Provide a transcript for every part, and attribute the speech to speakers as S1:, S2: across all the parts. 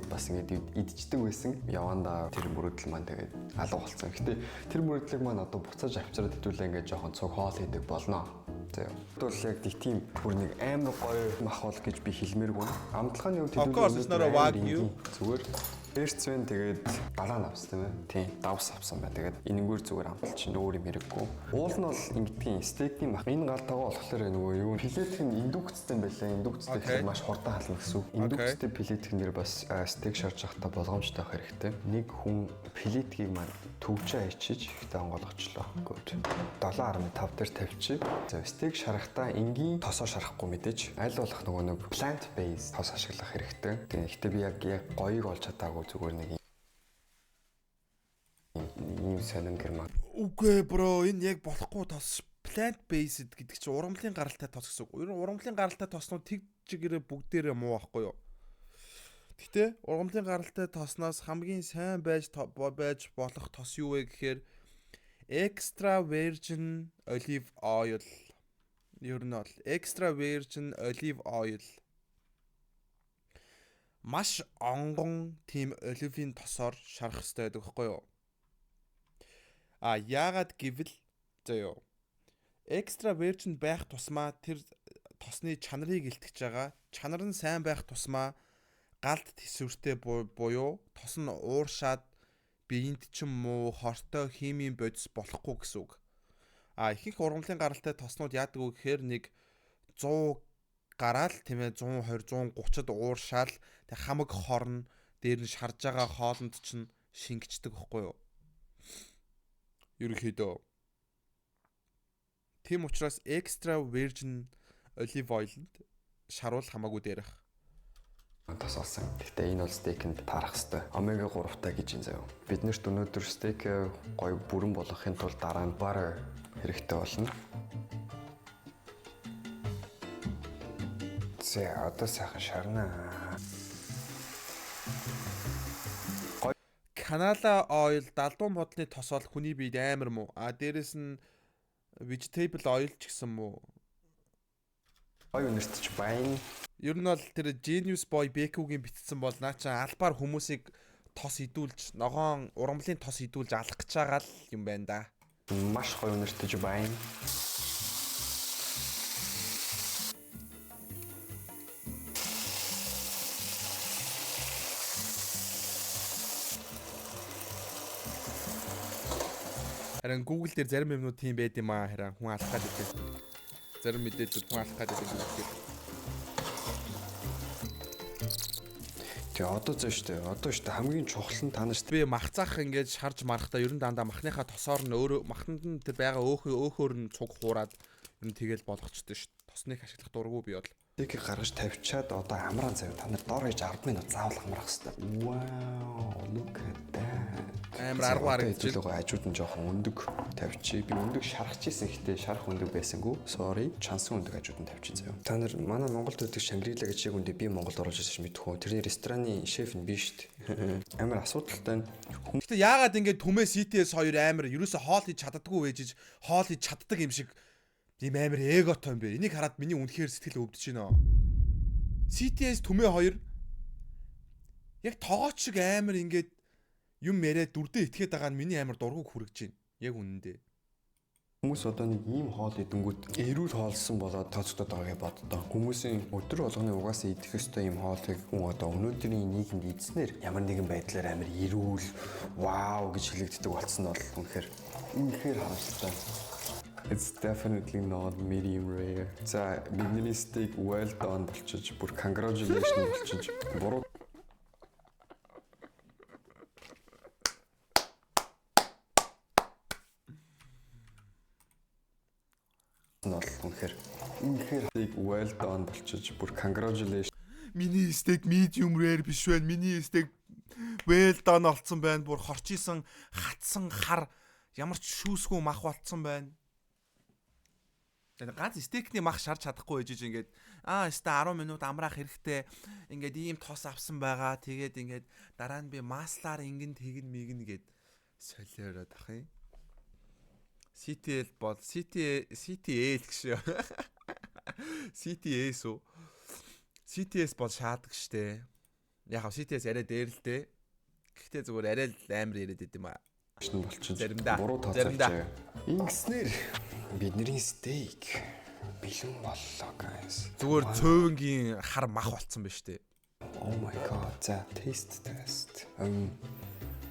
S1: тэгээд бас ингээд идчихдэг байсан. Яванда тэр мөрөдөл маань тэгээд алга болсон. Гэтэ тэр мөрөдлөг маань одоо буцааж авчираад хэдүүлээ ингээд жоохон цуг хоол хийдэг болно. За. Тэгвэл яг тийм бүр нэг амар гоё мах бол гэж би хэлмээргүй. Амтлагын үед
S2: хэлмээргүй.
S1: Зүгээр Эрцвэн тэгээд далаа авсан тийм ээ. Тийм, давс авсан байна. Тэгээд энэгээр зүгээр амтал чинь өөр юм хэрэггүй. Уул нь бол ингэдгийн стейкийн мах. Энэ гал тагаа болохоор нөгөө юу пилетх нь индукцтэй байлаа. Индукцтэй гэхээр маш хурдан хална гэсэн үг. Индукцтэй пилетх нэр бас стейк шарж байхдаа болгоомжтой байх хэрэгтэй. Нэг хүн пилетгийг маань төвчөө ичиж ихтэй онгойлгочлоо. Good. 7.5 дээр тавьчих. За стейк шарахтаа энгийн тосоо шарахгүй мэдээж аль болох нөгөө нэг plant based тос ашиглах хэрэгтэй. Тэгэхдээ би яг гоёг олж чадаагүй зүгээр нэг юм сонин гэрмаа.
S2: Үгүй бро, энэ яг болохгүй тос plant based гэдэг чинь урамлын гаралтай тос гэсэн үг. Ер нь урамлын гаралтай тоснууд тэг чигээрээ бүгдээрээ муу байхгүй юу? Гэтэ урамлын гаралтай тосноос хамгийн сайн байж болох тос юу вэ гэхээр extra virgin olive oil. Ер нь бол extra virgin olive oil. Маш онгон тийм оливын тосоор шарах хэрэгтэй байдаг байхгүй юу? Яагаад гэвэл заяо. Extra virgin байх тусмаа тэр тосны чанарыг илтгэж байгаа. Чанар нь сайн байх тусмаа галт тэсвэртэй буюу тос нь ууршаад биеинд ч муу хортой химийн бодис болохгүй гэсэн үг. Ихэнх урамлын гаралтай тоснууд яадаг вэ гэхээр нэг 100 гараал тийм ээ 120 130-д ууршаал тэг хамаг хорн дээр нь шарж байгаа хоолнд чинь шингэждэг байхгүй юу? Ерөнхийдөө. Тийм учраас extra virgin olive oil-д шаруул хамаагүй дээрх.
S1: Тос олсон. Гэхдээ энэ бол стейкэнд таарах хэвээр. Омега 3-тай гэж юм заяа. Бид нарт өнөөдөр стейк гоё бүрэн болгохын тулд дараа нь butter хэрэгтэй болно. За одоо сайхан шарнаа.
S2: Canola oil далдуун бодлын тос бол хүний биед амар муу. Дээрэс нь vegetable oil ч гэсэн муу.
S1: Гоё өнөрт ч байна.
S2: Ер нь бол тэр Genius Boy Bakery-гийн битсэн бол наа чи албаар хүмүүсийг тос идүүлж, ногоон урамлын тос идүүлж алах гэж байгаа л юм байна да.
S1: Маш гоё өнөртөж байна.
S2: Харин Google дээр зарим юмнууд тийм байд юм аа харин хүн алах гэдэг. Зарим мэдээлэлүүд хүн алах гэдэг юм байна.
S1: Тэгээ одоо зөө штэ. Одоо штэ хамгийн чухал нь тань штэ.
S2: Би мах цаах ингэж шарж марахтаа ер нь дандаа махныхаа тосоор нь өөрөө маханд нь тэр байгаа өөхөөр нь цуг хуураад ер нь тэгэл болгочтой штэ. Тосныг ашиглах дурггүй би бол.
S1: Тийг гаргаж тавьчаад одоо амраан заяа та нар доор гэж 10 минут заавал амрах хэвээр. Wow, look at that.
S2: Амар 10
S1: хэвчээлгүй хажууд нь жоохон өндөг тавьчих. Би өндөг шарахч ийсэн гэхдээ шарах өндөг байсангүй. Sorry. Чансан өндөг хажууд нь тавьчих заяа. Та нар манай Монголд байдаг Шангрила гэж яг үндэ би Монголд оруулж ирсэн ш мэдхүү. Тэрний рестораны шеф нь би штт. Амар асуудалтай.
S2: Гэтэ яагаад ингэж түмээ CTS 2 амар ерөөсө хоол хийж чаддаггүй вэжиж хоол хийж чаддаг юм шиг ийм амар эготой юм бэ. Энийг хараад миний үнэхээр сэтгэл өвдөж байна. CTS түмээ 2 яг тоогооч шиг амар ингэж юм яриад дүрдээ итгээд байгаа нь миний амар дургуг хүрэж байна. Яг үнэндээ.
S1: Хүмүүс одоо нэг ийм хоол идэнгүүт эрүүл хоолсон болоод тооцогдоод байгааг боддоо. Хүмүүсийн өдөр болгоны угаасаа идэх ёстой ийм хоолыг хүн одоо өнөөдрийн нийгэмд идснээр ямар нэгэн байдлаар амар эрүүл вау гэж хэлэгддэг болсон бол үнэхээр харамсалтай. It's definitely not medium rare. За бидний steak well done болчих. Бүр congratulations болчих. Буруу үнэхээр well done болчих. Бүр congratulations.
S2: Миний steak medium rare биш байна. Миний steak well done олцсон байна. Бүр хорчисан, хатсан хар ямар ч шүүсгүй мах болцсон байна. Тэгээд ганц стейкний мах шарж чадахгүй байж ингээд өстө 10 минут амраах хэрэгтэй. Ингээд ийм тос авсан байгаа. Тэгээд ингээд дараа нь би маслаар ингэн тэгэн мигэн гэд солиороод ах юм. CTL бол CTL гэж. CTS үү? CTS бол шаадаг штэ. Яг CT-с арай дээр л дээ. Гэхдээ зүгээр арай л амар яриад идэм аа.
S1: шин болчих.
S2: Заримдаа.
S1: Буруу
S2: Заримдаа.
S1: тооцоолж. Ингэснээр бидний стейк бэлэн боллоо guys.
S2: Зүгээр цөөнгийн хар мах болцсон байна штэ.
S1: Oh my god. За taste test.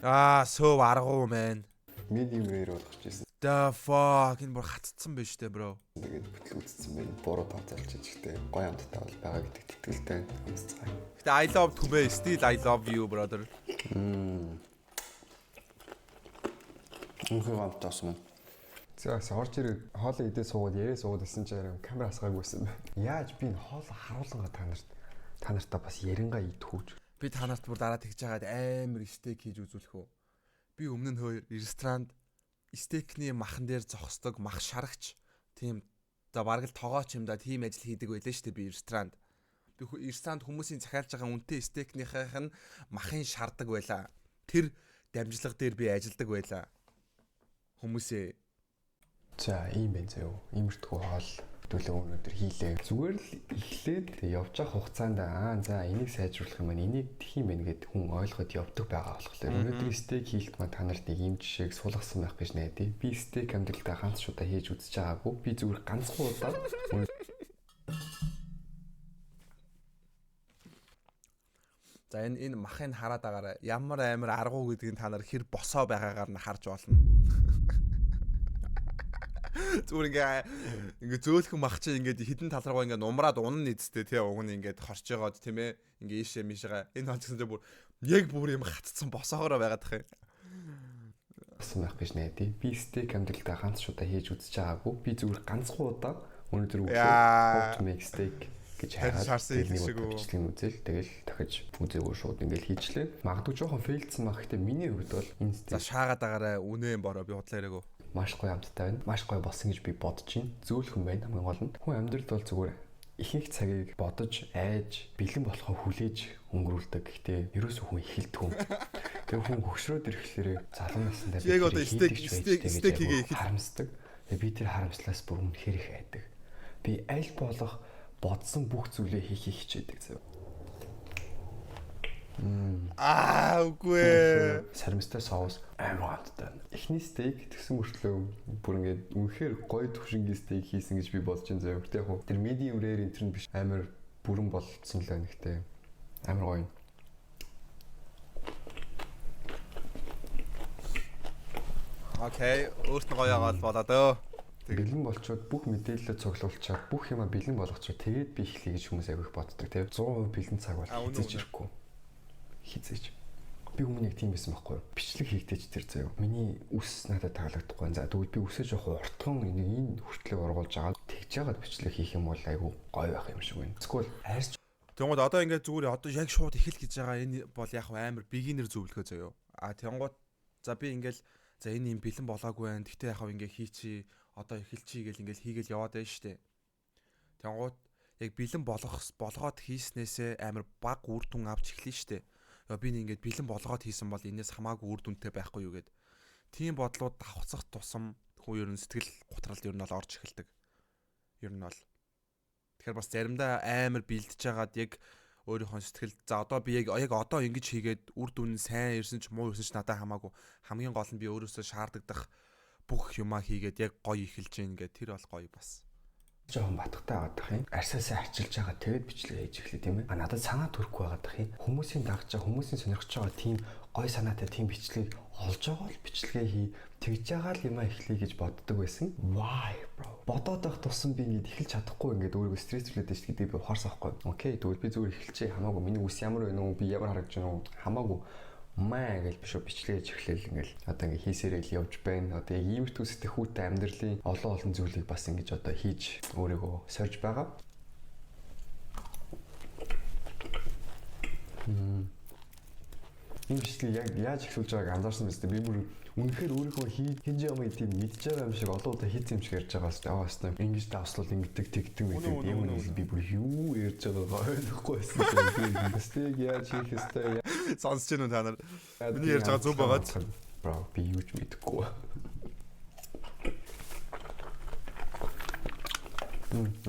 S2: Сөв аргуу мэн.
S1: Medium rare болгож ирсэн.
S2: The fuck энэ бүр хатцсан байна штэ бро.
S1: Тэгээд бүтлэг үзсэн байна. Буруу тооцоолж ичгтэй. Гоё амттай бол байгаа гэдэг тэтгэлтэй үзцгаая.
S2: Гэтэ I love түмээ still I love you brother.
S1: Үнхээр амттай болсон. За орж ирээд хоолоо идээ суугаад ярээ суугаад исэн чинь камер асгаагүйсэн байна. Яаж би энэ хоолоо харуулнгаа та нартаа бас ярингаа идхүүж.
S2: Би та нарт бүр дараа тэгж жагаад амар стейк хийж үзүүлэх үү. Би өмнө нь ресторанд стейкний махан дээр зогсдог мах шарагч тийм за бараг л тоогооч юм да тийм ажил хийдэг байлаа шүү дээ би ресторанд. Би ресторанд хүмүүсийн захиалж байгаа үнэтэй стейкнийхийнх нь махын шардаг байлаа. Тэр дамжлага дээр би ажилладаг байлаа. Хүмүүсээ
S1: За ийм байна заяа. Иймэрхүү хоол төлөө өнөөдөр хийлээ. Зүгээр л эхлээд явж байгаа хугацаанд за энийг сайжруулах юм байна. Энийг тэх юм байна гэд хүн ойлгоод явдаг байгаа болохоор өнөөдөр стейк хийх маань та нарт нэг ийм жишээг суулгасан байх гэж найдаа. Би стейк амьдралдаа ганц шудаа хийж үзэж байгаагүй. Би зүгээр ганцхан удаа
S2: За энэ махыг хараад байгаарай. Ямар амар аргуу гэдгийг та нар хэр босоо байгаагаар нь харж болно. Зүгээр ингээ зөөлхөн мах чи ингээ хідэн тал руугаа ингээ нумраад унан нэдстэй тий уг нь ингээ хорч жагаад тийм ээ ингээ ийшээ мишгаа энэ хонцгондоо бүр юм хатцсан босоогоор байгаад тах юм.
S1: болсон байх гэж найдаа. Би стейк амьдралдаа ганц шудаа хийж үзэж байгаагүй. Би зүгээр ганцхан удаа өнөөдөр үлдээ стейк гэж
S2: харсан
S1: бичлэгийн үзэл тэгэл дахиж үзээгүй шууд ингээл хийчлээ. Магадгүй жоохон фейлдсэн баг. Гэхдээ миний хувьд бол энэ
S2: за шаагаад байгаарай үнэ бороо би худлаа яриагөө.
S1: Маш гоё амттай байна. Маш гоё болсон гэж би бодож байна. Зөөлхөн байна хамгийн гол нь. Хүн амьдралд бол зүгээр ихэнх цагийг бодож, айж, бэлэн болохоо хүлээж өнгөрүүлдэг. Гэхдээ ерөөсөө хүн ихэлдэг хүн. Тэгээ хүн хөгшрөөд ирэхлээр залуу наснаа
S2: яг одоо стейк хийгээ
S1: харамсдаг. Тэгээ би тэр харамслаас бүр үнэхээр их айдаг. Би аль болох бодсон бүх зүйлээ хийхийг хичээдэг зав. Үгүй. Сарамстай соус амар амттай. Эхний стейк тэгсэн мөртлөө бүр ингээд үнэхээр гоё төвшингийн стейк хийсэн гэж би бодож байна зав. Гэтэ яг хөө тэр medium rare энэ нь биш амар бүрэн болцсон л байна гэхдээ амар гоё.
S2: Окей, өөрт нь гоё агаал болоо дөө.
S1: Бэлэн болчоод бүх мэдээлэлээ цуглуулчаад бүх юма бэлэн болгочихоо тэгээд би эхлэе гэж хүмүүс агих боддог тийм 100% бэлэн цаг бол хизээж ирэхгүй. Хизээж. Би өмнө яг тийм байсан байхгүй юу? Бичлэг хийгдэж тэр заяа. Миний үс надад таалагдахгүй. За тэгвэл би үсээ жоох уртхан энэ хүртлэг ургуулж агаад тэгж яагаад бичлэг хийх юм бол айгүй гоё байх юм шиг байна. Эсвэл хайрч
S2: Тэнгууд одоо ингээд зүгээр одоо яг шууд ихэл гэж байгаа энэ бол яг амар бигинер зөвлөхөө заяа. Тэнгууд за би ингээд за энэ юм бэлэн болоогүй байна. Гэхдээ яг ингээд хийчи одоо эхэлчихье гэл ингээл хийгээл яваад байна штэ. Тэнгууд яг бэлэн болгоод хийснээсээ амар баг үр дүн авч эхлэв штэ. Би ингээд бэлэн болгоод хийсэн бол энэс хамаагүй үр дүнтэй байхгүй юу гэд. Тийм бодлууд давхцах тусам хүн ер нь сэтгэл готралд ер нь бол орж эхэлдэг. Ер нь бол. Тэгэхээр бас заримдаа амар бэлдэж хагаад яг өөрийнхөө сэтгэл за одоо би яг одоо ингэж хийгээд үр дүн сайн ирсэн ч муу ирсэн ч надад хамаагүй. Хамгийн гол нь би өөрөөсөө шаардагдах бүх юмаа хийгээд яг гоё эхэлж гин гэ тэр бол гоё бас.
S1: Жохон батгтай байгаадах юм. Арсаасаа арчилж байгаа тэгээд бичлэг хийж эхлэв тийм ээ. Надад санаа төрөхгүй байгаадах юм. Хүмүүсийн дагж байгаа, хүмүүсийн сонирхож байгаа тийм гоё санаатай тийм бичлэг олж байгаа л бичлэгээ хий. Тэгж байгаа л юмаа эхлэе гэж боддог байсан. Why bro? Бодоод байх тусам би ингэж эхэлж чадахгүй ингээд өөрийгөө стресслээд байж гэдэг би ухаарсан байхгүй. Окей, тэгвэл би зүгээр эхэлчихье. Хамаагүй миний үс ямар байна уу? Би ямар харагдаж байна уу? Хамаагүй маа гэж биш үү бичлэгэж эхлээл ингээл одоо ингээ хийсээрээ л явж байна. Одоо яг иймэрхүү сэтгхүүтэй амьдралын олон зүйлийг бас ингэж одоо хийж өөрийгөө сорж байгаа. Энэ бичлэг яг яаж эхлүүлж байгааг анзаарсан биз дээ. Би бүр үнэхээр өөрийнхөө хийж ямаа тийм мэдж байгаа юм шиг олон удаа хийц юм шиг ярьж байгаа шүү дээ. Аваасна ингэж давслал ингэдэг тэгдэг гэдэг юм уу би бүр юу ярьж байгаагаа ойлгохгүй байсан. Стейк яаж хийх ёстой
S2: сонсож байна уу та нар? Миний ярьж байгаа зөв байгаад.
S1: Бро би юу ч мэдэхгүй.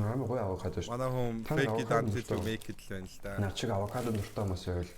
S1: Амар гоё авокадо шүү.
S2: Манай хүн fake it until you make it л байна л да.
S1: Наа чиг авокадо дуртай хүмүүс байвал